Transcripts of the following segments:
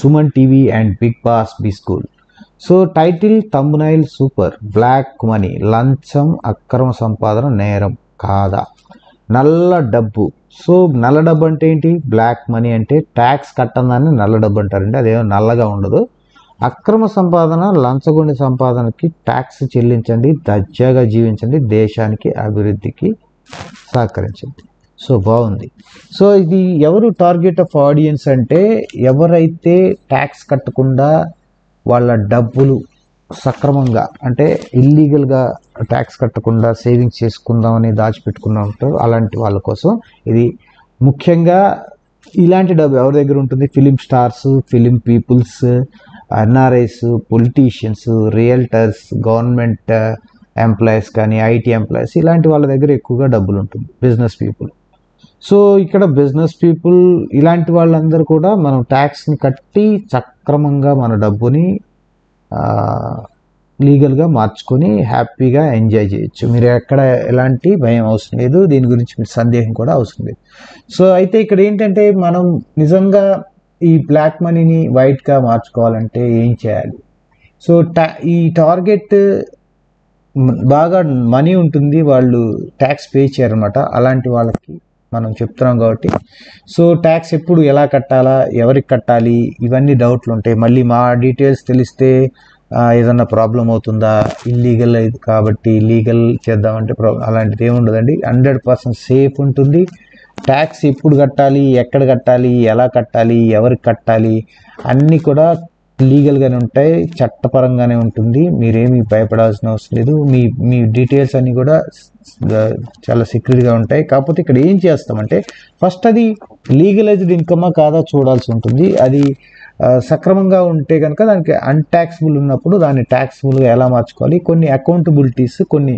Suman TV and big boss B school. So title thumbnail super. Black money, లంచం అక్రమ సంపాదన నేరం కాదా? నల్ల డబ్బు. సో నల్ల డబ్బు అంటే ఏంటి? బ్లాక్ మనీ అంటే ట్యాక్స్ కట్టందాన్ని నల్ల డబ్బు అంటారండి. అదేమో నల్లగా ఉండదు. అక్రమ సంపాదన, లంచగొండి సంపాదనకి ట్యాక్స్ చెల్లించండి, దర్జాగా జీవించండి, దేశానికి అభివృద్ధికి సహకరించండి. సో బాగుంది. సో ఇది ఎవరు టార్గెట్ ఆఫ్ ఆడియన్స్ అంటే ఎవరైతే ట్యాక్స్ కట్టకుండా వాళ్ళ డబ్బులు సక్రమంగా అంటే ఇల్లీగల్గా ట్యాక్స్ కట్టకుండా సేవింగ్స్ చేసుకుందామని దాచిపెట్టుకున్నా ఉంటారు, అలాంటి వాళ్ళ కోసం ఇది. ముఖ్యంగా ఇలాంటి డబ్బు ఎవరి దగ్గర ఉంటుంది? Film stars, film peoples, NRIs, politicians, realtors, government employees కానీ, ఐటీ ఎంప్లాయీస్, ఇలాంటి వాళ్ళ దగ్గర ఎక్కువగా డబ్బులు ఉంటుంది. Business people. సో ఇక్కడ బిజినెస్ పీపుల్ ఇలాంటి వాళ్ళందరూ కూడా మనం ట్యాక్స్ని కట్టి సక్రమంగా మన డబ్బుని లీగల్గా మార్చుకొని హ్యాపీగా ఎంజాయ్ చేయొచ్చు. మీరు ఎక్కడ ఎలాంటి భయం అవసరం లేదు, దీని గురించి మీరు సందేహం కూడా అవసరం లేదు. సో అయితే ఇక్కడ ఏంటంటే మనం నిజంగా ఈ బ్లాక్ మనీని వైట్గా మార్చుకోవాలంటే ఏం చేయాలి? సో ఈ టార్గెట్ బాగా మనీ ఉంటుంది, వాళ్ళు ట్యాక్స్ పే చేయరనమాట. అలాంటి వాళ్ళకి మనం చెప్తున్నాం కాబట్టి సో ట్యాక్స్ ఎప్పుడు ఎలా కట్టాలా, ఎవరికి కట్టాలి, ఇవన్నీ డౌట్లు ఉంటాయి. మళ్ళీ మా డీటెయిల్స్ తెలిస్తే ఏదన్నా ప్రాబ్లం అవుతుందా, ఇల్లీగల్ కాబట్టి లీగల్ చేద్దామంటే అలాంటిది ఏముండదండి. 100% సేఫ్ ఉంటుంది. ట్యాక్స్ ఎప్పుడు కట్టాలి, ఎక్కడ కట్టాలి, ఎలా కట్టాలి, ఎవరికి కట్టాలి అన్నీ కూడా లీగల్గానే ఉంటాయి, చట్టపరంగానే ఉంటుంది. మీరేమీ భయపడాల్సిన అవసరం లేదు. మీ డీటెయిల్స్ అన్నీ కూడా చాలా సెక్యూర్గా ఉంటాయి. కాకపోతే ఇక్కడ ఏం చేస్తామంటే ఫస్ట్ అది లీగలైజ్డ్ ఇన్కమా కాదా చూడాల్సి ఉంటుంది. అది సక్రమంగా ఉంటే కనుక దానికి అన్ట్యాక్సిబుల్ ఉన్నప్పుడు దాన్ని ట్యాక్సిబుల్గా ఎలా మార్చుకోవాలి, కొన్ని అకౌంటబిలిటీస్, కొన్ని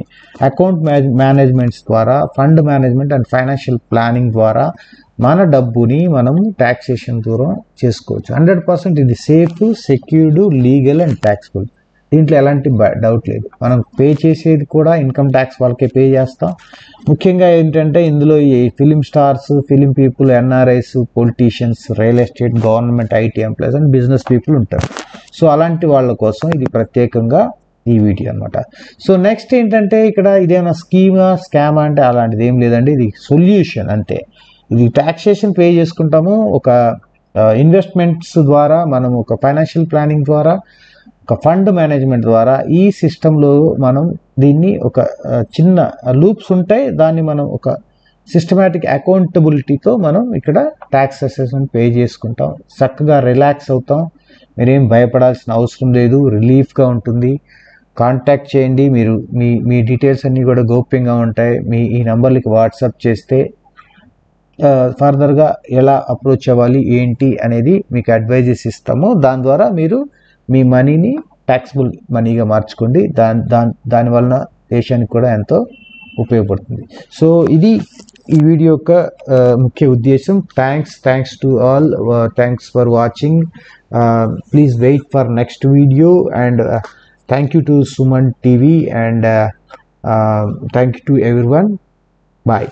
అకౌంట్ మేనేజ్మెంట్స్ ద్వారా, fund management and financial planning ద్వారా మన డబ్బుని మనం ట్యాక్సేషన్ దూరం చేసుకోవచ్చు. 100% ఇది safe, secured, legal and taxable. దీంట్లో ఎలాంటి డౌట్ లేదు. మనం పే చేసేది కూడా ఇన్కమ్ ట్యాక్స్ వాళ్ళకే పే చేస్తాం. ముఖ్యంగా ఏంటంటే ఇందులో ఈ film stars, film people, NRIs, politicians, real estate, government, IT employees and business people ఉంటారు. సో అలాంటి వాళ్ళ కోసం ఇది ప్రత్యేకంగా ఈ వీడియో అనమాట. సో నెక్స్ట్ ఏంటంటే ఇక్కడ ఇదేమైనా స్కామా అంటే అలాంటిది ఏం లేదండి. ఇది సొల్యూషన్ అంతే. ఇది ట్యాక్సేషన్ పే చేసుకుంటాము, ఒక ఇన్వెస్ట్మెంట్స్ ద్వారా, మనం ఒక ఫైనాన్షియల్ ప్లానింగ్ ద్వారా, ఒక ఫండ్ మేనేజ్మెంట్ ద్వారా ఈ సిస్టంలో మనం దీన్ని ఒక చిన్న లూప్స్ ఉంటాయి, దాన్ని మనం ఒక సిస్టమేటిక్ అకౌంటబిలిటీతో మనం ఇక్కడ ట్యాక్స్ అసెస్మెంట్ పే చేసుకుంటాం. చక్కగా రిలాక్స్ అవుతాం. మీరేం భయపడాల్సిన అవసరం లేదు, రిలీఫ్గా ఉంటుంది. కాంటాక్ట్ చేయండి. మీరు మీ డీటెయిల్స్ అన్నీ కూడా గోప్యంగా ఉంటాయి. ఈ నెంబర్లకి వాట్సాప్ చేస్తే ఫర్దర్గా ఎలా అప్రోచ్ అవ్వాలి ఏంటి అనేది మీకు అడ్వైజెస్ ఇస్తాము. దాని ద్వారా మీరు మీ మనీని ట్యాక్సిబుల్ మనీగా మార్చుకోండి. దాని వలన దేశానికి కూడా ఎంతో ఉపయోగపడుతుంది. సో ఇది ఈ వీడియో యొక్క ముఖ్య ఉద్దేశం. Thanks to all. Thanks for watching. Please wait for next video and thank you to Suman TV and thank you to everyone. Bye.